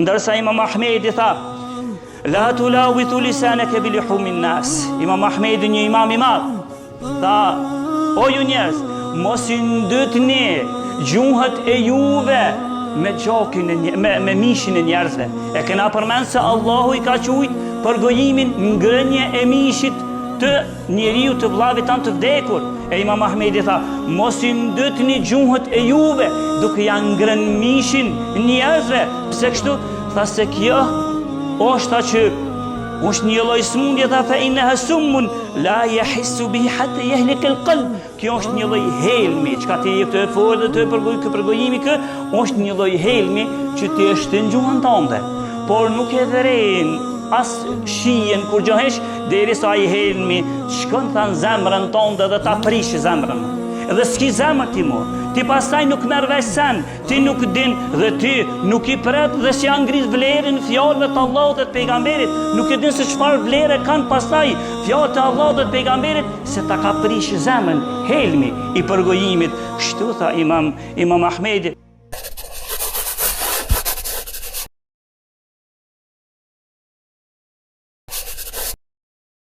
Ndërsa Imam Ahmedi tha, la tulawithu lisanaka bi lihumin nas. Imam Ahmedi, një imam i madh, tha, o ju njerëz, mos i ndytni gjuhët e juve me gjokin me mishin e njerëzve. E kena përmend se Allahu i ka thujt për gojimin ngrënje e mishit të njeriu të vllavit tanë të vdekur. E Imam Ahmedi tha, mos i ndytni gjuhët e juve duke ja ngrënë mishin njerëzve. Pse kështu? Tha se kjo është që është një lloj smundje, tha fa innaha summun la yahissu bihi hatta yahlik alqalb. Kjo është një lloj helmi, çka ti jep të folë të përgojimi kë, është një lloj helmi që ti e shtin gjuhën tënde, por nuk e vëren as shijen kur gjohesh derisa ai helmi shkon than zemrën tënde dhe ta prish zemrën. Dhe s'ki zemër ti mo, ti pastaj nuk merr vesh sen, ti nuk din dhe ti nuk i pret dhe si angrit vlerën fjalëve të Allahut dhe të pejgamberit, nuk e din se çfarë vlerë kanë pastaj fjalët e Allahut dhe të pejgamberit, se ta ka prish zemrën, helmi i përgojimit. Kështu tha Imam Ahmedi.